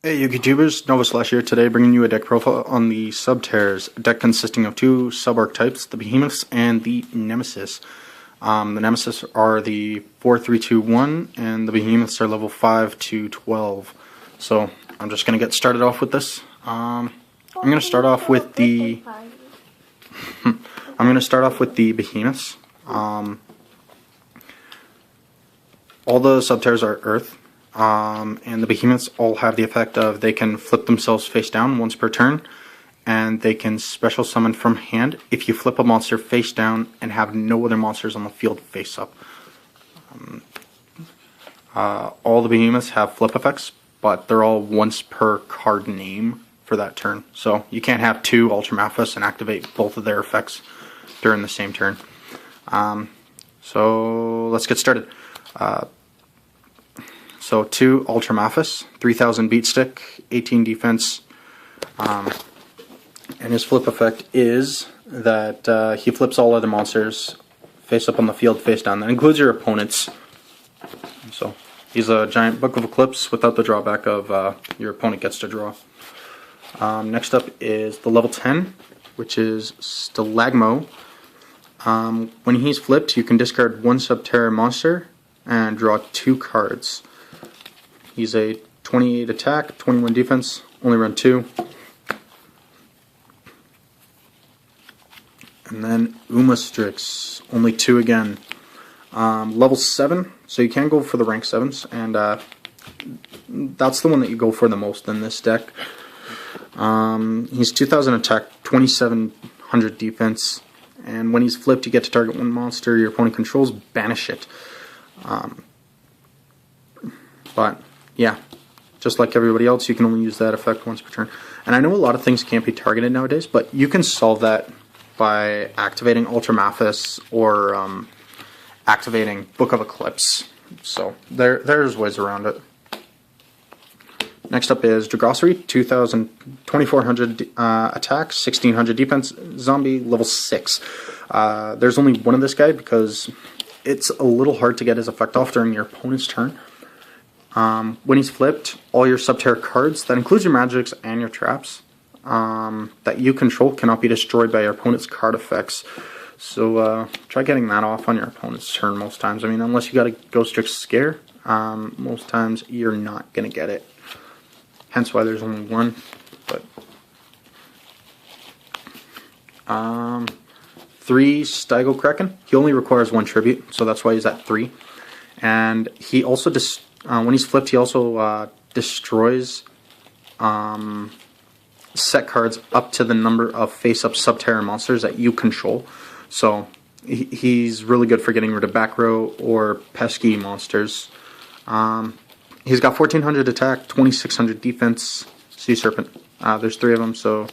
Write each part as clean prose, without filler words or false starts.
Hey YouTubers, Nova here today bringing you a deck profile on the Subterrors, a deck consisting of two sub-archetypes, the Behemoths and the Nemesis. The Nemesis are the 4-3-2-1 and the Behemoths are level 5 to 12. So I'm just going to get started off with this. I'm going to start off with the Behemoths. All the Subterrors are Earth. And the Behemoths all have the effect of they can flip themselves face down once per turn, and they can special summon from hand if you flip a monster face down and have no other monsters on the field face up. All the Behemoths have flip effects, but they're all once per card name for that turn. So you can't have two Ultramathus and activate both of their effects during the same turn. So let's get started. So 2 Ultramathus, 3000 beatstick, 18 defense, and his flip effect is that he flips all other monsters face up on the field face down. That includes your opponents. So he's a giant Book of Eclipse without the drawback of your opponent gets to draw. Next up is the level 10, which is Stalagmo. When he's flipped, you can discard one Subterror monster and draw 2 cards. He's a 28 attack, 21 defense, only run 2. And then Umastrix, only 2 again. Level 7, so you can go for the rank 7s, and that's the one that you go for the most in this deck. He's 2000 attack, 2700 defense, and when he's flipped you get to target one monster your opponent controls, banish it. But yeah, just like everybody else, you can only use that effect once per turn. And I know a lot of things can't be targeted nowadays, but you can solve that by activating Ultramathus or activating Book of Eclipse. So there's ways around it. Next up is Dragossery, 2400 attack, 1600 defense, zombie, level 6. There's only one of this guy because it's a little hard to get his effect off during your opponent's turn. When he's flipped, all your Subterror cards, that includes your magics and your traps, that you control cannot be destroyed by your opponent's card effects. So try getting that off on your opponent's turn most times. I mean, unless you got a Ghost Trick Scare, most times you're not going to get it. Hence why there's only one. But 3 Stygel Kraken. He only requires 1 tribute, so that's why he's at 3. And he also when he's flipped, he also destroys set cards up to the number of face-up Subterror monsters that you control. So he's really good for getting rid of back row or pesky monsters. He's got 1400 attack, 2600 defense, Sea Serpent. There's 3 of them, so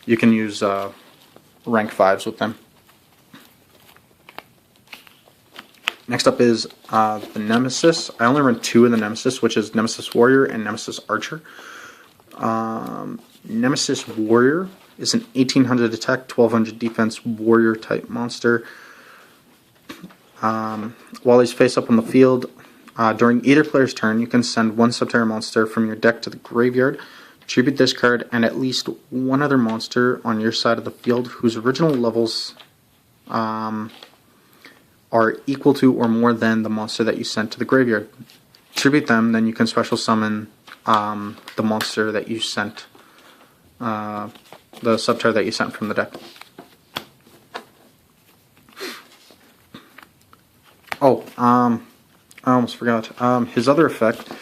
you can use rank 5s with them. Next up is the Nemesis. I only run 2 of the Nemesis, which is Nemesis Warrior and Nemesis Archer. Nemesis Warrior is an 1800 attack, 1200 defense warrior type monster. While he's face up on the field, during either player's turn, you can send 1 Subterror monster from your deck to the graveyard, tribute this card, and at least 1 other monster on your side of the field whose original levels are equal to or more than the monster that you sent to the graveyard. Tribute them, then you can special summon the monster that you sent, the Subterror that you sent from the deck. Oh, I almost forgot. His other effect,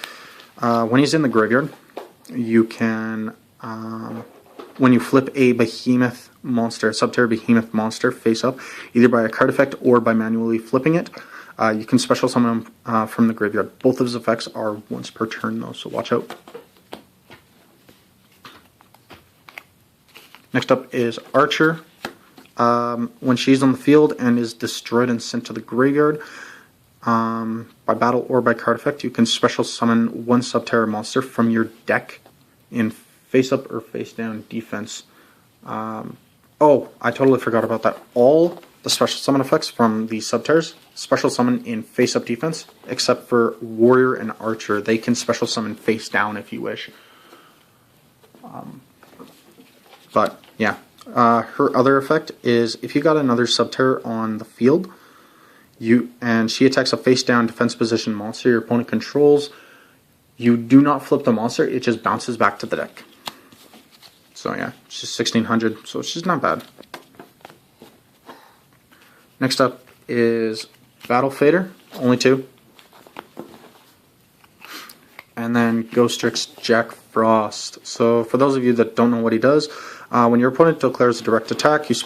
when he's in the graveyard, you can, when you flip a Behemoth monster, a Subterror Behemoth monster face up, either by a card effect or by manually flipping it, you can special summon him from the graveyard. Both of his effects are once per turn though, so watch out. Next up is Archer. When she's on the field and is destroyed and sent to the graveyard, by battle or by card effect, you can special summon 1 Subterror monster from your deck in face up or face down defense. Oh, I totally forgot about that. All the special summon effects from the Subterrors special summon in face up defense, except for Warrior and Archer. They can special summon face down if you wish. But yeah, her other effect is if you got another Subterror on the field, and she attacks a face-down defense position monster your opponent controls, you do not flip the monster, it just bounces back to the deck. So yeah, it's just 1600, so it's just not bad. Next up is Battle Fader, only 2. And then Ghostrix Jack Frost. So for those of you that don't know what he does, when your opponent declares a direct attack, you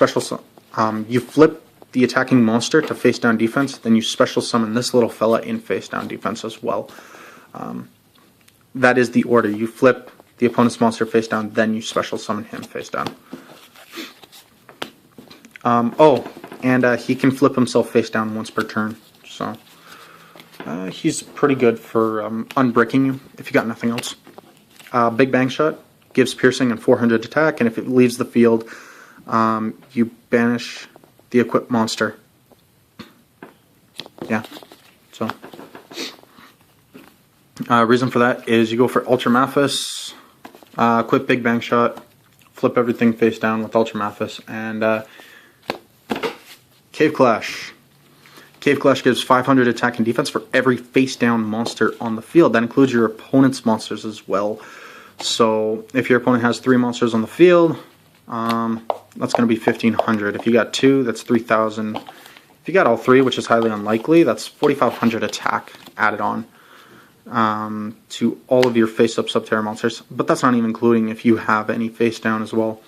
you flip the attacking monster to face down defense, then you special summon this little fella in face down defense as well. That is the order. You flip the opponent's monster face down, then you special summon him face down. He can flip himself face down once per turn. So he's pretty good for unbricking you if you got nothing else. Big Bang Shot gives piercing and 400 attack, and if it leaves the field, you banish the equipped monster. Yeah, so reason for that is you go for Ultramathus, equip Big Bang Shot, flip everything face down with Ultramathus, and Cave Clash. Cave Clash gives 500 attack and defense for every face down monster on the field. That includes your opponent's monsters as well. So if your opponent has 3 monsters on the field, that's going to be 1500. If you got 2, that's 3000. If you got all 3, which is highly unlikely, that's 4500 attack added on to all of your face-up Subterror monsters. But that's not even including if you have any face-down as well.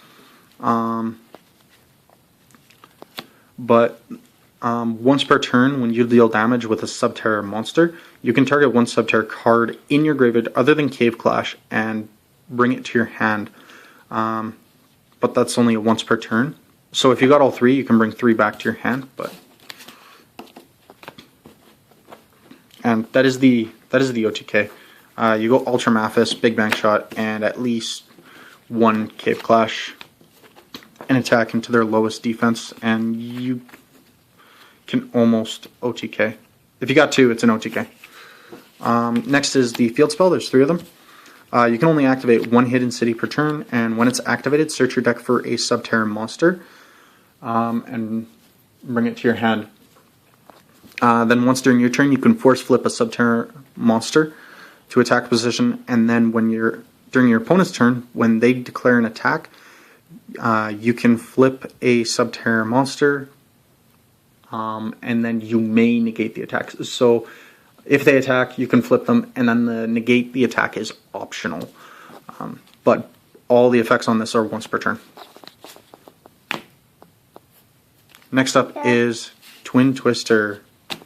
Once per turn, when you deal damage with a Subterror monster, you can target one Subterror card in your graveyard other than Cave Clash and bring it to your hand. But that's only a once per turn. So if you got all 3, you can bring 3 back to your hand. And that is the OTK. You go Ultramathus, Big Bang Shot, and at least 1 Cave Clash, and attack into their lowest defense, and you can almost OTK. If you got 2, it's an OTK. Next is the field spell. There's 3 of them. You can only activate 1 hidden city per turn, and when it's activated, search your deck for a Subterror monster and bring it to your hand. Then once during your turn, you can force flip a Subterror monster to attack position, and then during your opponent's turn, when they declare an attack, you can flip a Subterror monster, and then you may negate the attack. So if they attack, you can flip them, and then the negate the attack is optional. But all the effects on this are once per turn. Next up is Twin Twister.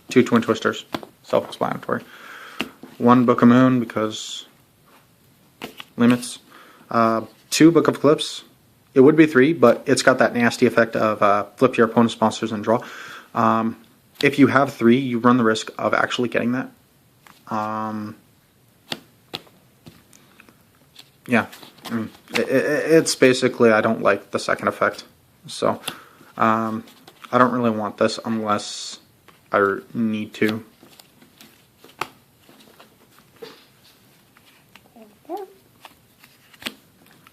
2 Twin Twisters. Self-explanatory. 1 Book of Moon because limits. 2 Book of Eclipse. It would be 3, but it's got that nasty effect of flip your opponent's monsters and draw. If you have 3, you run the risk of actually getting that. Yeah, it's basically, I don't like the second effect. So, I don't really want this unless I need to.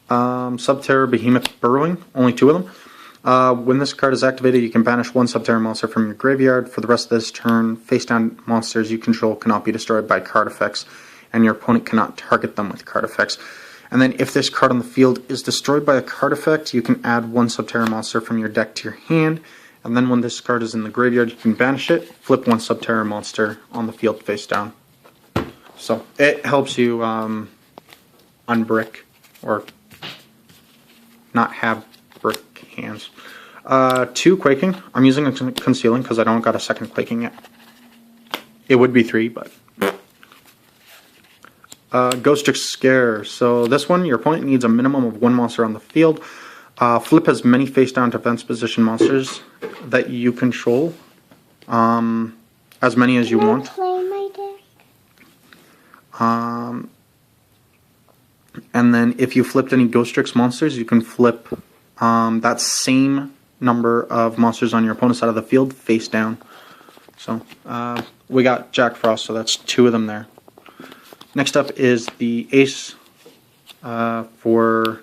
Subterror Behemoth Burrowing, only 2 of them. When this card is activated, you can banish 1 Subterror monster from your graveyard. For the rest of this turn, face-down monsters you control cannot be destroyed by card effects, and your opponent cannot target them with card effects. And then if this card on the field is destroyed by a card effect, you can add 1 Subterror monster from your deck to your hand, and then when this card is in the graveyard, you can banish it, flip 1 Subterror monster on the field face-down. So it helps you unbrick, or not have brick hands. 2 Quaking. I'm using a Concealing because I don't got a second Quaking yet. It would be 3, but... Ghostrix Scare. So this one, your opponent needs a minimum of 1 monster on the field. Flip as many face-down defense position monsters that you control. As many as you want. And then if you flipped any Ghostrix monsters, you can flip that same number of monsters on your opponent's side of the field face down. So we got Jack Frost, so that's 2 of them there. Next up is the Ace for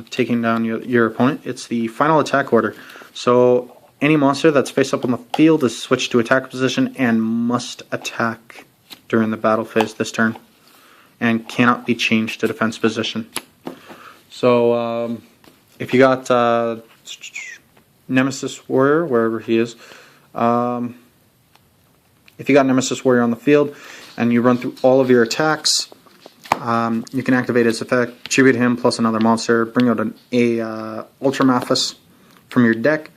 taking down your opponent. It's the final attack order. So any monster that's face up on the field is switched to attack position and must attack during the battle phase this turn, and cannot be changed to defense position. So if you got Nemesis Warrior, wherever he is, if you got Nemesis Warrior on the field and you run through all of your attacks, you can activate his effect, tribute him plus another monster, bring out a Ultramathus from your deck.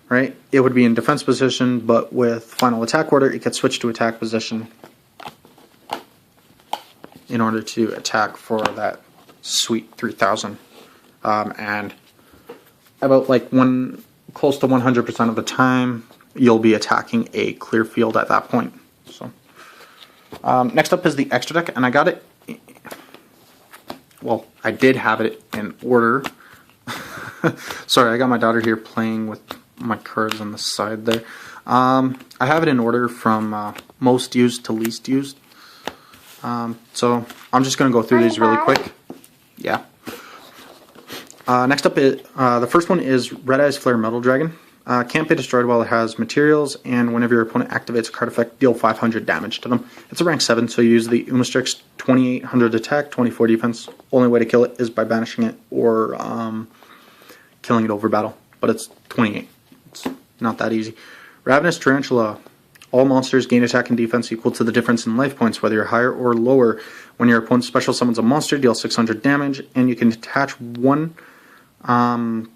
Right? It would be in defense position, but with final attack order, it gets switched to attack position in order to attack for that sweet 3,000. And about like close to 100% of the time, you'll be attacking a clear field at that point. So next up is the extra deck, and I got it. Well, I did have it in order. Sorry, I got my daughter here playing with my cards on the side there. I have it in order from most used to least used. So I'm just going to go through these really quick. Yeah. Next up, the first one is Red Eyes Flare Metal Dragon. Can't be destroyed while it has materials, and whenever your opponent activates a card effect, deal 500 damage to them. It's a rank 7, so you use the Umastrix 2800 attack, 24 defense. Only way to kill it is by banishing it or killing it over battle, but it's 28. It's not that easy. Ravenous Tarantula. All monsters gain attack and defense equal to the difference in life points, whether you're higher or lower. When your opponent special summons a monster, deal 600 damage, and you can detach one from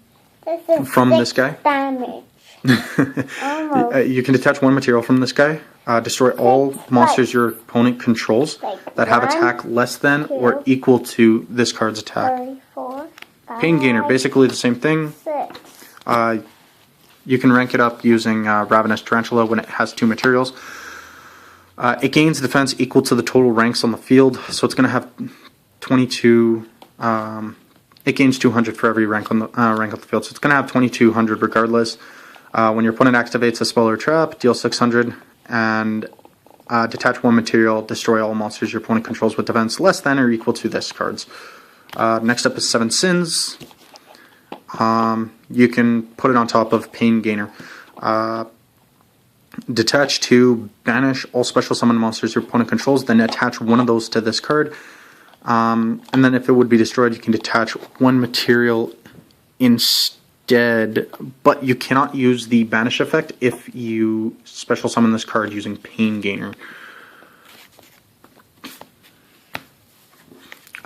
this guy. Damage. You can detach one material from this guy. Destroy all monsters your opponent controls that have attack less than or equal to this card's attack. 34, Pain Gainer, basically the same thing. 6. You can rank it up using Ravenous Tarantula when it has 2 materials. It gains defense equal to the total ranks on the field, so it's going to have 22. It gains 200 for every rank on the field, so it's going to have 2200 regardless. When your opponent activates a spell or trap, deal 600, and detach one material, destroy all monsters your opponent controls with defense less than or equal to this card's. Next up is Seven Sins. You can put it on top of Pain Gainer. Detach 2, banish all special summon monsters your opponent controls, then attach one of those to this card. And then if it would be destroyed, you can detach one material instead, but you cannot use the banish effect if you special summon this card using Pain Gainer.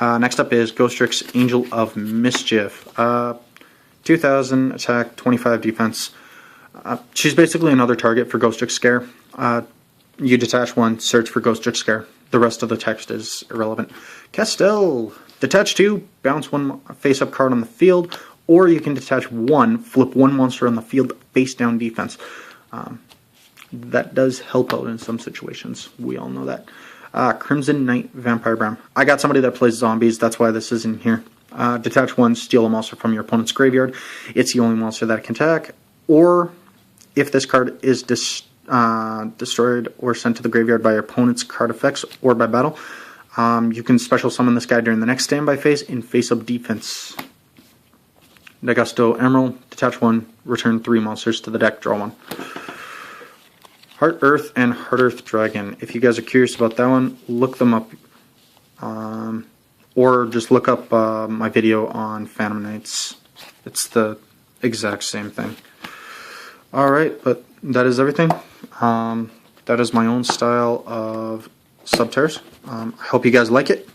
Next up is Ghostrix Angel of Mischief. 2000 attack, 25 defense. She's basically another target for Ghostrix Scare. You detach one, search for Ghostrix Scare. The rest of the text is irrelevant. Castell. Detach 2, bounce one face-up card on the field, or you can detach 1, flip one monster on the field, face-down defense. That does help out in some situations. We all know that. Crimson Knight Vampire Bram. I got somebody that plays zombies, that's why this is in here. Detach 1, steal a monster from your opponent's graveyard. It's the only monster that can attack. Or, if this card is destroyed or sent to the graveyard by your opponent's card effects or by battle, you can special summon this guy during the next standby phase in face-up defense. Dagusto Emerald, detach 1, return 3 monsters to the deck, draw 1. Heart Earth and Heart Earth Dragon. If you guys are curious about that one, look them up. Or just look up my video on Phantom Knights. It's the exact same thing. Alright, but that is everything. That is my own style of Subterrors. I hope you guys like it.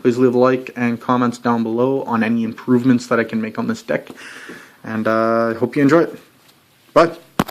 Please leave a like and comments down below on any improvements that I can make on this deck. And I hope you enjoy it. Bye.